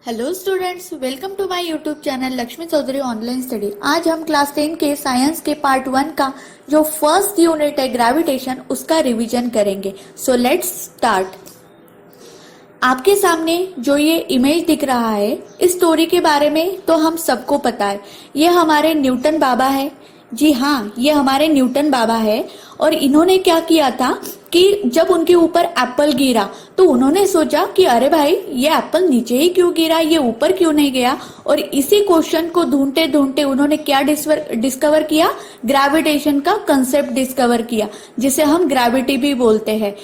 Hello students, welcome to my YouTube channel Lakshmi Chaudhary online study. आज हम class 10 के science के पार्ट 1 का जो फर्स्ट यूनिट है ग्रेविटेशन, उसका रिवीजन करेंगे। So let's start. आपके सामने जो ये इमेज दिख रहा है, इस स्टोरी के बारे में तो हम सबको पता है। ये हमारे न्यूटन बाबा है। जी हाँ, ये हमारे न्यूटन बाबा है। और इन्होंने क्या किया था कि जब उनके ऊपर एप्पल गिरा तो उन्होंने सोचा कि अरे भाई, ये एप्पल नीचे ही क्यों गिरा, ये ऊपर क्यों नहीं गया। और इसी क्वेश्चन को ढूंढते ढूंढते उन्होंने क्या डिस्कवर किया, ग्रेविटेशन का कंसेप्ट डिस्कवर किया, जिसे हम ग्रेविटी भी बोलते हैं।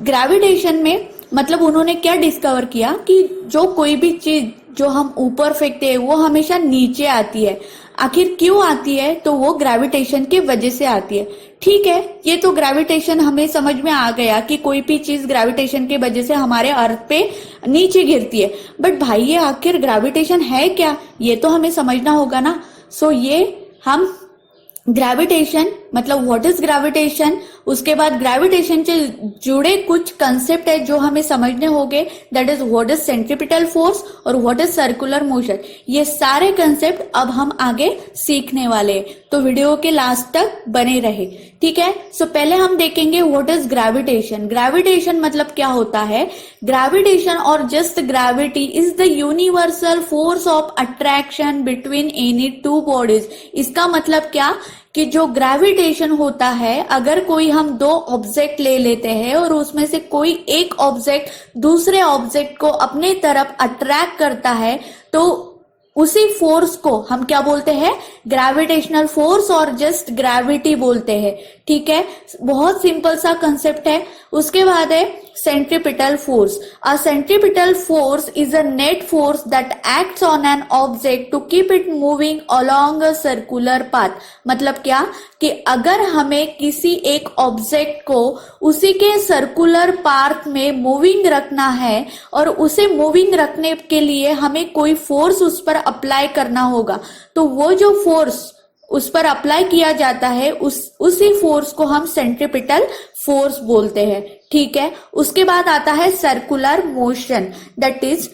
ग्रेविटेशन में मतलब उन्होंने क्या डिस्कवर किया कि जो कोई भी चीज जो हम ऊपर फेंकते हैं वो हमेशा नीचे आती है। आखिर क्यों आती है? तो वो ग्रेविटेशन की वजह से आती है। ठीक है, ये तो ग्रेविटेशन हमें समझ में आ गया कि कोई भी चीज ग्रेविटेशन की वजह से हमारे अर्थ पे नीचे गिरती है। बट भाई, ये आखिर ग्रेविटेशन है क्या, ये तो हमें समझना होगा ना। सो ये हम ग्रेविटेशन मतलब व्हाट इज ग्रेविटेशन, उसके बाद ग्रेविटेशन से जुड़े कुछ कंसेप्ट है जो हमें समझने होंगे। That is what is centripetal force और व्हाट इज सर्कुलर मोशन। ये सारे कंसेप्ट अब हम आगे सीखने वाले हैं, तो वीडियो के लास्ट तक बने रहे। ठीक है, सो पहले हम देखेंगे व्हाट इज ग्रेविटेशन। ग्रेविटेशन मतलब क्या होता है। ग्रेविटेशन और just gravity is the universal force of attraction between any two bodies. इसका मतलब क्या कि जो ग्रेविटेशन होता है, अगर कोई हम दो ऑब्जेक्ट ले लेते हैं और उसमें से कोई एक ऑब्जेक्ट दूसरे ऑब्जेक्ट को अपने तरफ अट्रैक्ट करता है, तो उसी फोर्स को हम क्या बोलते हैं, ग्रेविटेशनल फोर्स और जस्ट ग्रेविटी बोलते हैं। ठीक है, बहुत सिंपल सा कंसेप्ट है। उसके बाद है centripetal force. A centripetal force is a net force that acts on an object to keep it moving along a circular path. मतलब क्या कि अगर हमें किसी एक ऑब्जेक्ट को उसी के सर्कुलर पाथ में मूविंग रखना है और उसे मूविंग रखने के लिए हमें कोई फोर्स उस पर अप्लाई करना होगा, तो वो जो फोर्स उस पर अप्लाई किया जाता है उसी फोर्स को हम सेंट्रीपिटल फोर्स बोलते हैं। ठीक है, उसके बाद आता है circular motion. That is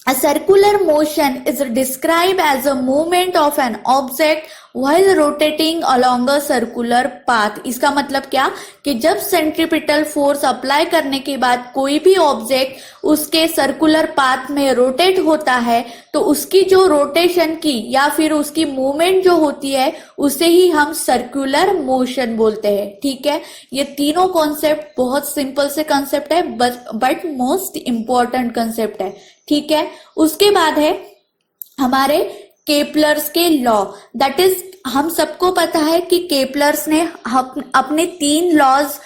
a circular motion is described as a movement of an object while rotating along a circular path। इसका मतलब क्या कि जब सेंट्रीपिटल फोर्स अप्लाई करने के बाद कोई भी ऑब्जेक्ट उसके सर्कुलर पाथ में रोटेट होता है, तो उसकी जो रोटेशन की या फिर उसकी मूवमेंट जो होती है उसे ही हम सर्कुलर मोशन बोलते हैं। ठीक है, ये तीनों कॉन्सेप्ट बहुत सिंपल से कॉन्सेप्ट है, बट मोस्ट इंपॉर्टेंट कॉन्सेप्ट है। ठीक है, उसके बाद है हमारे केपलर्स के लॉ। दैट इज, हम सबको पता है कि केपलर्स ने अपने 3 लॉज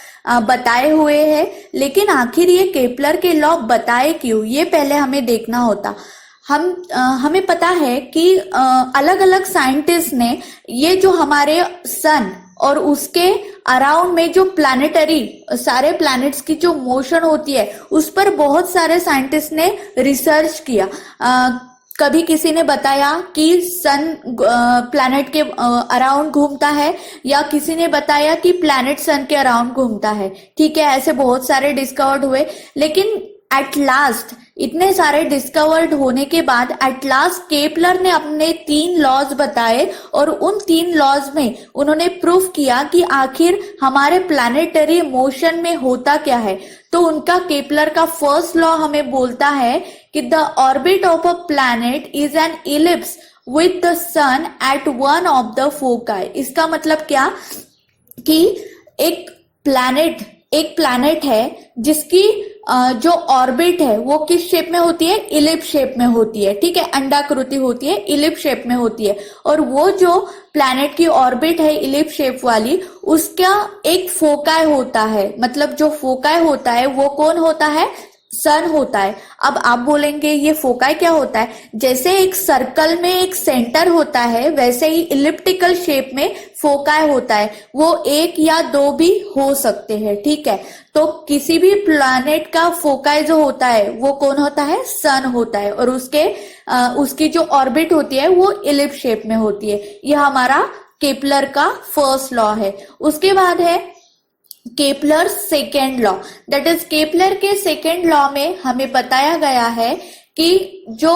बताए हुए हैं, लेकिन आखिर ये केपलर के लॉ बताए क्यों, ये पहले हमें देखना होता। हमें पता है कि अलग अलग साइंटिस्ट ने ये जो हमारे सन और उसके अराउंड में जो प्लैनेटरी सारे प्लैनेट्स की जो मोशन होती है उस पर बहुत सारे साइंटिस्ट ने रिसर्च किया। कभी किसी ने बताया कि सन प्लैनेट के अराउंड घूमता है, या किसी ने बताया कि प्लैनेट सन के अराउंड घूमता है। ठीक है, ऐसे बहुत सारे डिस्कवर्ड हुए, लेकिन एट लास्ट इतने सारे डिस्कवर्ड होने के बाद एट लास्ट केपलर ने अपने 3 लॉज बताए, और उन 3 लॉज में उन्होंने प्रूफ किया कि आखिर हमारे प्लैनेटरी मोशन में होता क्या है। तो उनका केपलर का फर्स्ट लॉ हमें बोलता है कि the orbit of a planet is an ellipse with the sun at one of the foci. इसका मतलब क्या कि एक प्लैनेट है जिसकी जो ऑर्बिट है वो किस शेप में होती है, इलिप्स शेप में होती है। ठीक है, अंडाकृति होती है, इलिप्स शेप में होती है। और वो जो प्लैनेट की ऑर्बिट है इलिप्स शेप वाली, उसका एक फोकाई होता है। मतलब जो फोकाई होता है वो कौन होता है, सन होता है। अब आप बोलेंगे ये फोकाई क्या होता है। जैसे एक सर्कल में एक सेंटर होता है, वैसे ही इलिप्टिकल शेप में फोकाई होता है। वो 1 या 2 भी हो सकते हैं। ठीक है, तो किसी भी प्लैनेट का फोकाई जो होता है वो कौन होता है, सन होता है, और उसकी जो ऑर्बिट होती है वो इलिप्स शेप में होती है। यह हमारा केपलर का फर्स्ट लॉ है। उसके बाद है Kepler second law. That is, Kepler के सेकेंड लॉ में हमें बताया गया है कि जो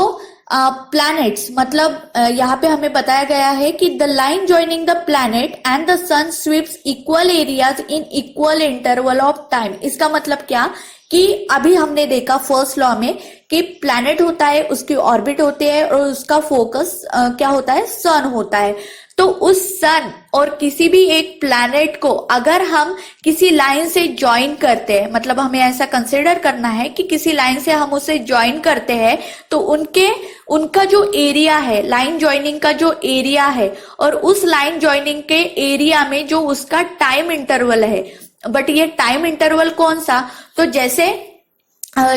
प्लैनेट्स मतलब यहाँ पे हमें बताया गया है कि the line joining the planet and the sun sweeps equal areas in equal interval of time. इसका मतलब क्या कि अभी हमने देखा फर्स्ट लॉ में कि प्लैनेट होता है, उसकी ऑर्बिट होती है और उसका फोकस क्या होता है, सन होता है। तो उस सन और किसी भी एक प्लैनेट को अगर हम किसी लाइन से ज्वाइन करते हैं, मतलब हमें ऐसा कंसिडर करना है कि किसी लाइन से हम उसे ज्वाइन करते हैं, तो उनका जो एरिया है, लाइन ज्वाइनिंग का जो एरिया है और उस लाइन ज्वाइनिंग के एरिया में जो उसका टाइम इंटरवल है, बट ये टाइम इंटरवल कौन सा, तो जैसे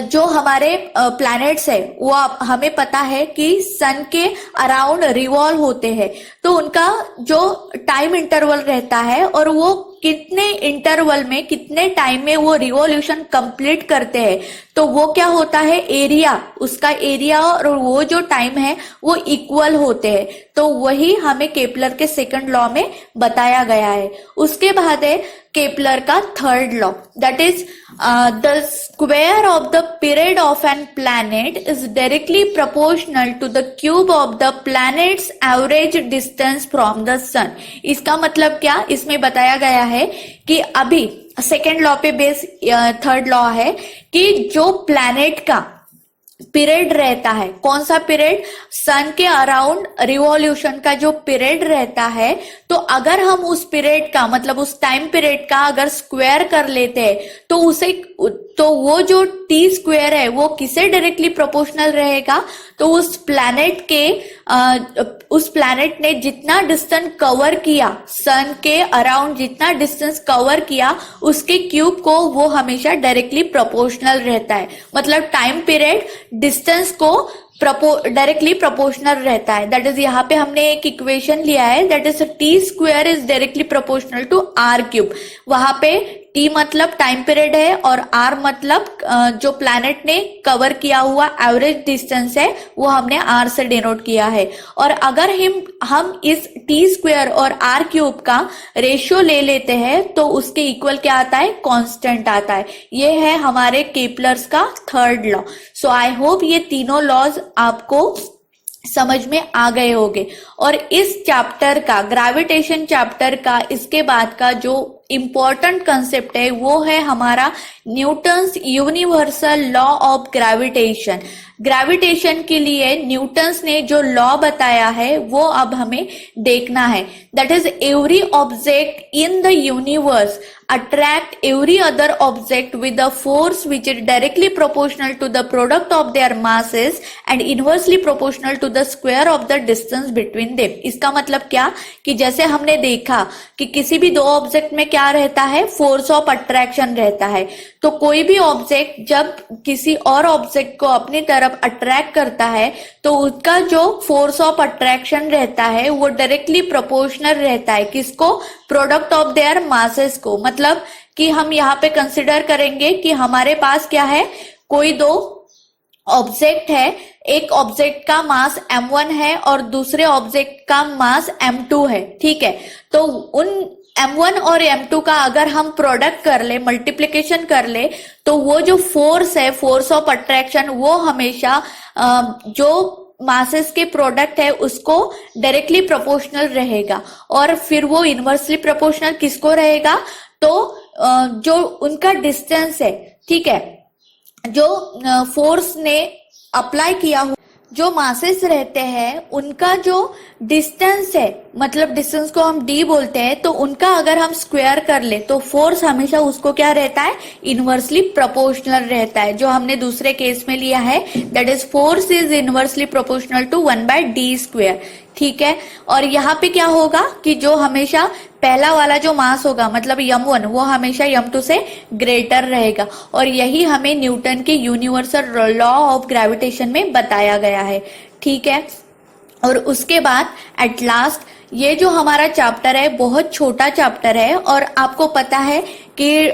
जो हमारे प्लैनेट्स है वो हमें पता है कि सन के अराउंड रिवॉल्व होते हैं, तो उनका जो टाइम इंटरवल रहता है और वो कितने इंटरवल में कितने टाइम में वो रिवॉल्यूशन कंप्लीट करते हैं, तो वो क्या होता है, एरिया, उसका एरिया और वो जो टाइम है वो इक्वल होते हैं। तो वही हमें केपलर के सेकंड लॉ में बताया गया है। उसके बाद है केपलर का third law, that is the square of the period of an planet is directly proportional to the cube of the planet's average distance from the sun. इसका मतलब क्या, इसमें बताया गया है कि अभी सेकेंड लॉ पे बेस थर्ड लॉ है कि जो प्लैनेट का पीरियड रहता है, कौन सा पीरियड, सन के अराउंड रिवॉल्यूशन का जो पीरियड रहता है, तो अगर हम उस पीरियड का मतलब उस टाइम पीरियड का अगर स्क्वायर कर लेते हैं तो वो जो टी स्क्वायर है वो किसे डायरेक्टली प्रोपोर्शनल रहेगा, तो उस प्लैनेट ने जितना डिस्टेंस कवर किया, सन के अराउंड जितना डिस्टेंस कवर किया, उसके क्यूब को वो हमेशा डायरेक्टली प्रोपोर्शनल रहता है। मतलब टाइम पीरियड डिस्टेंस को डायरेक्टली प्रोपोर्शनल रहता है। दैट इज यहाँ पे हमने एक इक्वेशन लिया है, that is T square is directly proportional to R cube. वहां पे टी मतलब टाइम पीरियड है और आर मतलब जो प्लैनेट ने कवर किया हुआ एवरेज डिस्टेंस है वो हमने आर से डिनोट किया है। और अगर हम इस टी स्क्वायर और आर क्यूब का रेशियो ले लेते हैं तो उसके इक्वल क्या आता है, कांस्टेंट आता है। ये है हमारे केपलर्स का third law. So I hope ये तीनों लॉज आपको समझ में आ गए होंगे। और इस चैप्टर का, ग्रेविटेशन चैप्टर का इसके बाद का जो इंपॉर्टेंट कंसेप्ट है वो है हमारा Newton's universal law of gravitation. Gravitation के लिए न्यूटन्स ने जो लॉ बताया है वो अब हमें देखना है। That is every object in the universe attract every other object with a force which is directly proportional to the product of their masses and inversely proportional to the square of the distance between them। इसका मतलब क्या कि जैसे हमने देखा कि किसी भी दो ऑब्जेक्ट में क्या रहता है, फोर्स ऑफ अट्रैक्शन रहता है। तो कोई भी ऑब्जेक्ट जब किसी और ऑब्जेक्ट को अपनी तरफ अट्रैक्ट करता है तो उसका जो फोर्स ऑफ अट्रैक्शन रहता है वो डायरेक्टली प्रोपोर्शनल रहता है, किसको, प्रोडक्ट ऑफ देयर मासेस को। मतलब कि हम यहाँ पे कंसिडर करेंगे कि हमारे पास क्या है, कोई दो ऑब्जेक्ट है, एक ऑब्जेक्ट का मास m1 है और दूसरे ऑब्जेक्ट का मास m2 है, ठीक है। तो उन m1 और m2 का अगर हम प्रोडक्ट कर ले, मल्टीप्लिकेशन कर ले, तो वो जो फोर्स है, फोर्स ऑफ अट्रैक्शन, वो हमेशा जो मासेस के प्रोडक्ट है उसको डायरेक्टली प्रोपोर्शनल रहेगा। और फिर वो इनवर्सली प्रोपोर्शनल किसको रहेगा, तो जो उनका डिस्टेंस है, ठीक है, जो फोर्स ने अप्लाई किया हुआ, जो मासेस रहते हैं उनका जो डिस्टेंस है, मतलब डिस्टेंस को हम d बोलते हैं, तो उनका अगर हम स्क्वायर कर ले तो फोर्स हमेशा उसको क्या रहता है, इनवर्सली प्रोपोर्शनल रहता है। जो हमने दूसरे केस में लिया है, that is force is inversely proportional to 1/d square, ठीक है। और यहाँ पे क्या होगा कि जो हमेशा पहला वाला जो मास होगा, मतलब m1, वो हमेशा m2 से ग्रेटर रहेगा। और यही हमें न्यूटन के यूनिवर्सल लॉ ऑफ ग्रेविटेशन में बताया गया है, ठीक है। और उसके बाद एट लास्ट ये जो हमारा चैप्टर है बहुत छोटा चैप्टर है और आपको पता है कि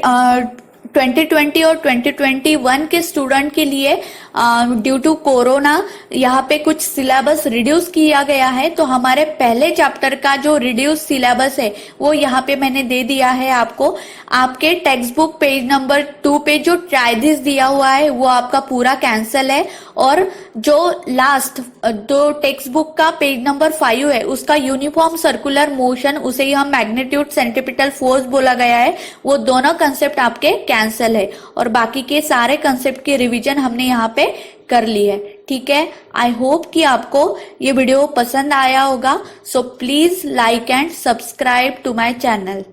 2020 और 2021 के स्टूडेंट के लिए ड्यू टू कोरोना यहाँ पे कुछ सिलेबस रिड्यूस किया गया है। तो हमारे पहले चैप्टर का जो रिड्यूस सिलेबस है वो यहाँ पे मैंने दे दिया है आपको। आपके टेक्स्ट बुक पेज नंबर 2 पे जो ट्राइदिस दिया हुआ है वो आपका पूरा कैंसिल है, और जो लास्ट जो टेक्स्ट बुक का पेज नंबर 5 है उसका यूनिफॉर्म सर्कुलर मोशन, उसे ही हम मैग्नीट्यूड सेंट्रीपिटल फोर्स बोला गया है, वो दोनों कंसेप्ट आपके कैंसिल है। और बाकी के सारे कंसेप्ट की रिवीजन हमने यहाँ पे कर ली है। ठीक है, आई होप कि आपको ये वीडियो पसंद आया होगा। So please like and subscribe to my channel.